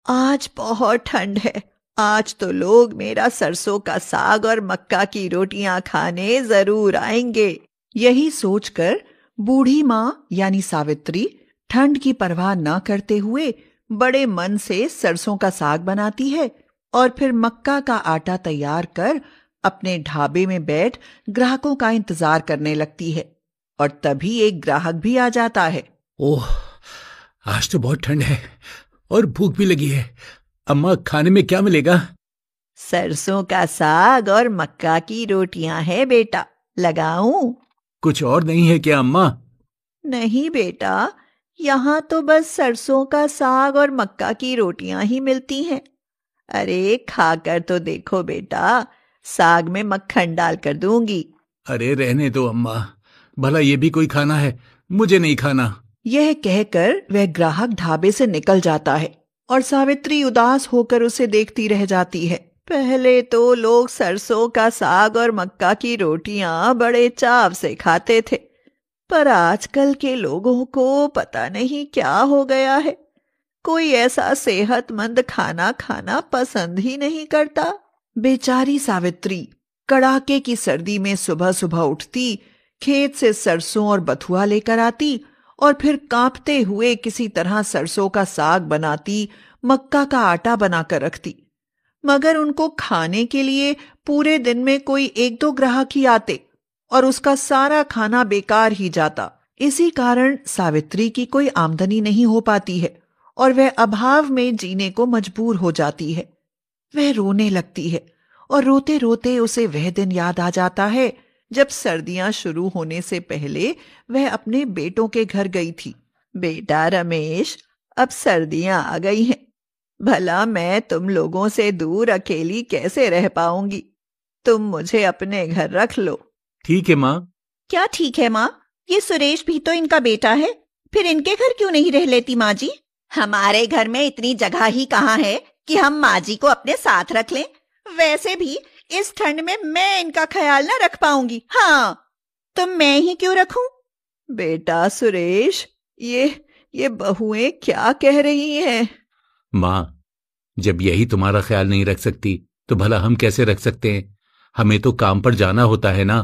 आज बहुत ठंड है। आज तो लोग मेरा सरसों का साग और मक्का की रोटियां खाने जरूर आएंगे। यही सोचकर बूढ़ी माँ यानी सावित्री ठंड की परवाह न करते हुए बड़े मन से सरसों का साग बनाती है और फिर मक्का का आटा तैयार कर अपने ढाबे में बैठ ग्राहकों का इंतजार करने लगती है। और तभी एक ग्राहक भी आ जाता है। ओह, आज तो बहुत ठंड है और भूख भी लगी है। अम्मा, खाने में क्या मिलेगा? सरसों का साग और मक्का की रोटियां है बेटा, लगाऊं? कुछ और नहीं है क्या अम्मा? नहीं बेटा, यहाँ तो बस सरसों का साग और मक्का की रोटियां ही मिलती हैं। अरे खाकर तो देखो बेटा, साग में मक्खन डाल कर दूंगी। अरे रहने दो अम्मा, भला ये भी कोई खाना है? मुझे नहीं खाना। यह कहकर वह ग्राहक ढाबे से निकल जाता है और सावित्री उदास होकर उसे देखती रह जाती है। पहले तो लोग सरसों का साग और मक्का की रोटियां बड़े चाव से खाते थे, पर आजकल के लोगों को पता नहीं क्या हो गया है। कोई ऐसा सेहतमंद खाना खाना पसंद ही नहीं करता। बेचारी सावित्री कड़ाके की सर्दी में सुबह सुबह उठती, खेत से सरसों और बथुआ लेकर आती और फिर कांपते हुए किसी तरह सरसों का साग बनाती, मक्का का आटा बनाकर रखती। मगर उनको खाने के लिए पूरे दिन में कोई एक दो ग्राहक ही आते और उसका सारा खाना बेकार ही जाता। इसी कारण सावित्री की कोई आमदनी नहीं हो पाती है और वह अभाव में जीने को मजबूर हो जाती है। वह रोने लगती है और रोते रोते उसे वह दिन याद आ जाता है जब सर्दियां शुरू होने से पहले वह अपने बेटों के घर गई थी। बेटा रमेश, अब सर्दियां आ गई हैं। भला मैं तुम लोगों से दूर अकेली कैसे रह पाऊंगी? तुम मुझे अपने घर रख लो। ठीक है माँ। क्या ठीक है माँ? ये सुरेश भी तो इनका बेटा है, फिर इनके घर क्यों नहीं रह लेती माँ जी? हमारे घर में इतनी जगह ही कहाँ है कि हम माँ जी को अपने साथ रख लें। वैसे भी इस ठंड में मैं इनका ख्याल ना रख पाऊंगी। हाँ, तो मैं ही क्यों रखूं? बेटा सुरेश, ये बहुएं क्या कह रही हैं? माँ, जब यही तुम्हारा ख्याल नहीं रख सकती तो भला हम कैसे रख सकते हैं? हमें तो काम पर जाना होता है ना।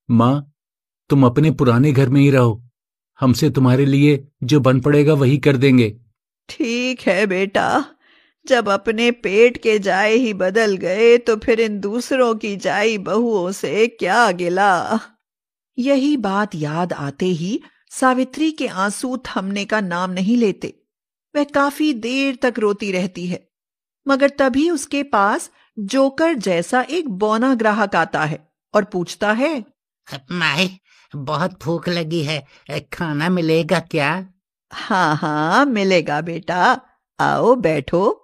माँ, तुम अपने पुराने घर में ही रहो, हमसे तुम्हारे लिए जो बन पड़ेगा वही कर देंगे। ठीक है बेटा, जब अपने पेट के जाए ही बदल गए तो फिर इन दूसरों की जाई बहुओं से क्या गिला। यही बात याद आते ही सावित्री के आंसू थमने का नाम नहीं लेते। वह काफी देर तक रोती रहती है, मगर तभी उसके पास जोकर जैसा एक बौना ग्राहक आता है और पूछता है, माए, बहुत भूख लगी है, खाना मिलेगा क्या? हाँ हाँ मिलेगा बेटा, आओ बैठो।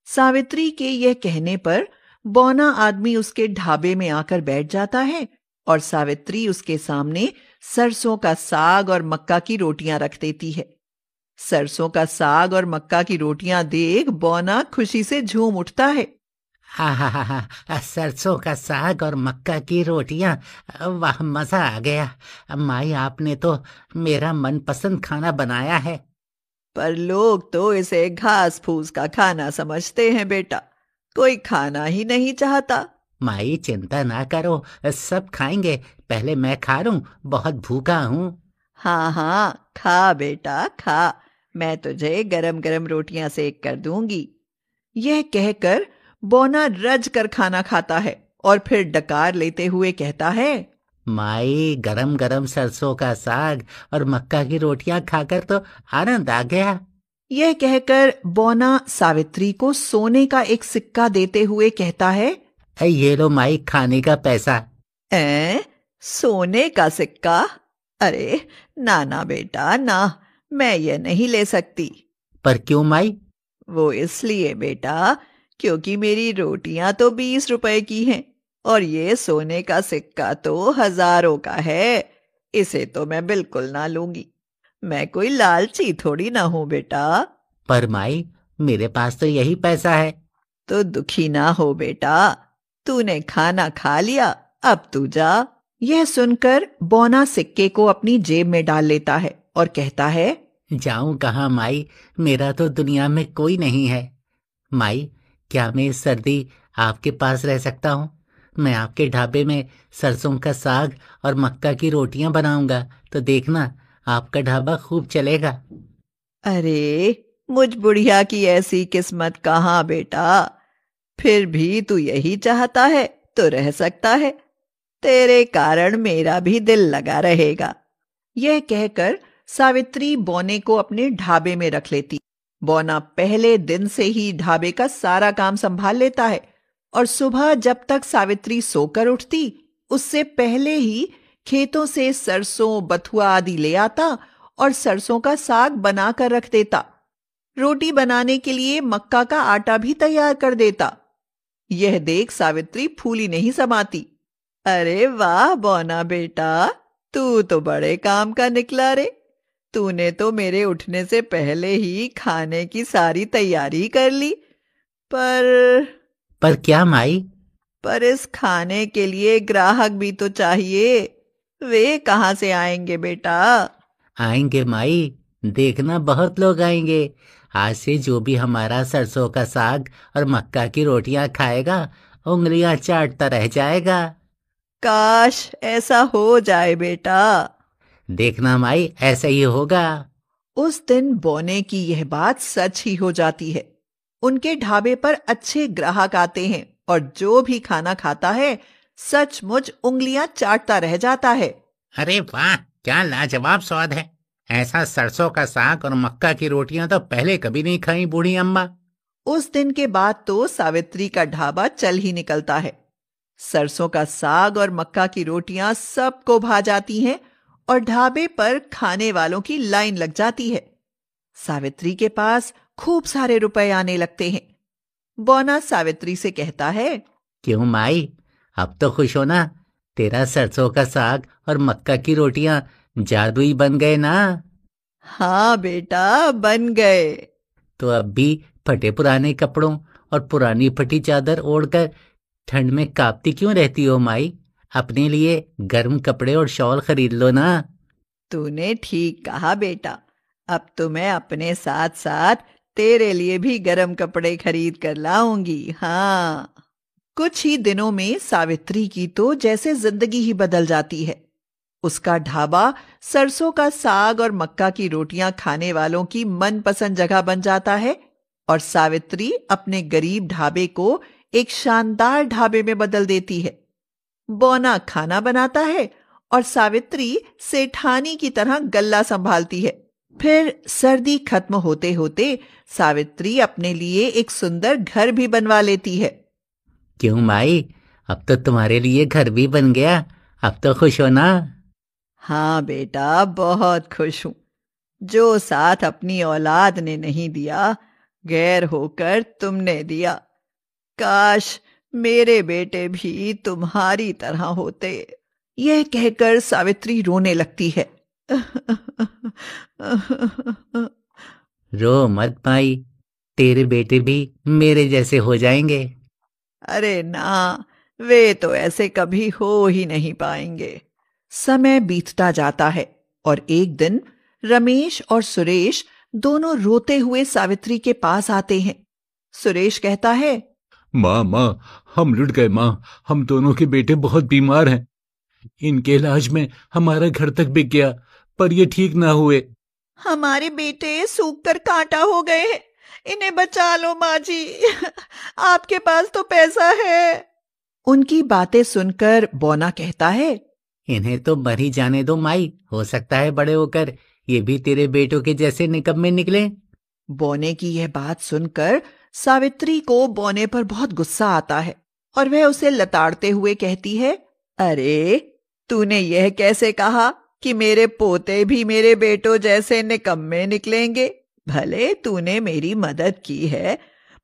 सावित्री के यह कहने पर बौना आदमी उसके ढाबे में आकर बैठ जाता है और सावित्री उसके सामने सरसों का साग और मक्का की रोटियां रख देती है। सरसों का साग और मक्का की रोटियां देख बौना खुशी से झूम उठता है। हा हा हा हा, सरसों का साग और मक्का की रोटियां, वाह मजा आ गया। माई, आपने तो मेरा मनपसंद खाना बनाया है। पर लोग तो इसे घास फूस का खाना समझते हैं बेटा, कोई खाना ही नहीं चाहता। माई चिंता ना करो, सब खाएंगे। पहले मैं खा लूं, बहुत भूखा हूँ। हाँ हाँ खा बेटा खा, मैं तुझे गरम गरम रोटियां सेक कर दूंगी। यह कहकर बौना रज कर खाना खाता है और फिर डकार लेते हुए कहता है, माई, गरम गरम सरसों का साग और मक्का की रोटियां खाकर तो आनंद आ गया। यह कहकर बौना सावित्री को सोने का एक सिक्का देते हुए कहता है, ये लो माई, खाने का पैसा। सोने का सिक्का? अरे ना ना बेटा ना, मैं ये नहीं ले सकती। पर क्यों माई? वो इसलिए बेटा, क्योंकि मेरी रोटियां तो 20 रुपए की हैं और ये सोने का सिक्का तो हजारों का है। इसे तो मैं बिल्कुल ना लूंगी। मैं कोई लालची थोड़ी ना हूं बेटा। पर माई, मेरे पास तो यही पैसा है। तो दुखी ना हो बेटा, तूने खाना खा लिया, अब तू जा। यह सुनकर बौना सिक्के को अपनी जेब में डाल लेता है और कहता है, जाऊं कहाँ माई, मेरा तो दुनिया में कोई नहीं है। माई, क्या मैं इस सर्दी आपके पास रह सकता हूँ? मैं आपके ढाबे में सरसों का साग और मक्का की रोटियां बनाऊंगा, तो देखना आपका ढाबा खूब चलेगा। अरे, मुझ बुढ़िया की ऐसी किस्मत कहाँ बेटा। फिर भी तू यही चाहता है तो रह सकता है। तेरे कारण मेरा भी दिल लगा रहेगा। यह कहकर सावित्री बौने को अपने ढाबे में रख लेती। बौना पहले दिन से ही ढाबे का सारा काम संभाल लेता है और सुबह जब तक सावित्री सोकर उठती उससे पहले ही खेतों से सरसों बथुआ आदि ले आता और सरसों का साग बनाकर रख देता। रोटी बनाने के लिए मक्का का आटा भी तैयार कर देता। यह देख सावित्री फूली नहीं समाती। अरे वाह बौना बेटा, तू तो बड़े काम का निकला रे। तूने तो मेरे उठने से पहले ही खाने की सारी तैयारी कर ली। पर क्या माई? पर इस खाने के लिए ग्राहक भी तो चाहिए। वे कहाँ से आएंगे बेटा? आएंगे माई, देखना बहुत लोग आएंगे। आज से जो भी हमारा सरसों का साग और मक्का की रोटियां खाएगा, उंगलियां चाटता रह जाएगा। काश ऐसा हो जाए बेटा। देखना माई, ऐसा ही होगा। उस दिन बौने की यह बात सच ही हो जाती है। उनके ढाबे पर अच्छे ग्राहक आते हैं और जो भी खाना खाता है सचमुच उंगलियां चाटता रह जाता है। अरे वाह, क्या लाजवाब स्वाद है। ऐसा सरसों का साग और मक्का की रोटियां तो पहले कभी नहीं खाई बूढ़ी अम्मा। उस दिन के बाद तो सावित्री का ढाबा चल ही निकलता है। सरसों का साग और मक्का की रोटियां सबको भा जाती हैं और ढाबे पर खाने वालों की लाइन लग जाती है। सावित्री के पास खूब सारे रुपए आने लगते हैं। बौना सावित्री से कहता है, क्यों माई, अब तो खुश हो ना? तेरा सरसों का साग और मक्का की रोटियां जादुई बन गए ना? हाँ बेटा, बन गए। तो अब भी फटे पुराने कपड़ों और पुरानी फटी चादर ओढ़कर ठंड में कांपती क्यों रहती हो माई? अपने लिए गर्म कपड़े और शॉल खरीद लो ना। तूने ठीक कहा बेटा। अब तो मैं अपने साथ साथ तेरे लिए भी गर्म कपड़े खरीद कर लाऊंगी। हाँ। कुछ ही दिनों में सावित्री की तो जैसे जिंदगी ही बदल जाती है। उसका ढाबा सरसों का साग और मक्का की रोटियां खाने वालों की मनपसंद जगह बन जाता है और सावित्री अपने गरीब ढाबे को एक शानदार ढाबे में बदल देती है। बौना खाना बनाता है और सावित्री सेठानी की तरह गल्ला संभालती है। फिर सर्दी खत्म होते होते सावित्री अपने लिए एक सुंदर घर भी बनवा लेती है। क्यों माई, अब तो तुम्हारे लिए घर भी बन गया। अब तो खुश हो ना? हाँ बेटा, बहुत खुश हूं। जो साथ अपनी औलाद ने नहीं दिया, गैर होकर तुमने दिया। काश मेरे बेटे भी तुम्हारी तरह होते। यह कहकर सावित्री रोने लगती है। रो मत माई, तेरे बेटे भी मेरे जैसे हो जाएंगे। अरे ना, वे तो ऐसे कभी हो ही नहीं पाएंगे। समय बीतता जाता है और एक दिन रमेश और सुरेश दोनों रोते हुए सावित्री के पास आते हैं। सुरेश कहता है, माँ, हम लुट गए माँ। हम दोनों के बेटे बहुत बीमार हैं। इनके इलाज में हमारा घर तक बिक गया, पर ये ठीक ना हुए। हमारे बेटे सूख कर कांटा हो गए हैं। इन्हें बचा लो माँ जी। आपके पास तो पैसा है। उनकी बातें सुनकर बौना कहता है, इन्हें तो मर ही जाने दो माई। हो सकता है बड़े होकर ये भी तेरे बेटों के जैसे निकम्मे निकले। बौने की यह बात सुनकर सावित्री को बौने पर बहुत गुस्सा आता है और वह उसे लताड़ते हुए कहती है, अरे तूने यह कैसे कहा कि मेरे पोते भी मेरे बेटों जैसे निकम्मे निकलेंगे? भले तूने मेरी मदद की है,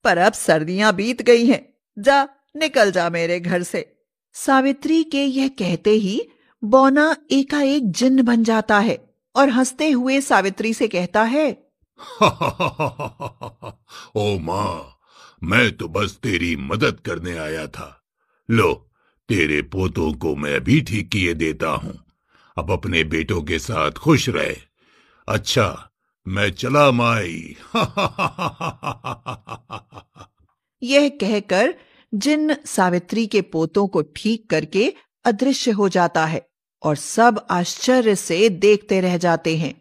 पर अब सर्दियां बीत गई हैं। जा, निकल जा मेरे घर से। सावित्री के यह कहते ही बौना एकाएक जिन्न बन जाता है और हंसते हुए सावित्री से कहता है, ओ माँ, मैं तो बस तेरी मदद करने आया था। लो, तेरे पोतों को मैं भी ठीक किए देता हूँ। अब अपने बेटों के साथ खुश रहे। अच्छा, मैं चला माई। यह कहकर जिन्न सावित्री के पोतों को ठीक करके अदृश्य हो जाता है और सब आश्चर्य से देखते रह जाते हैं।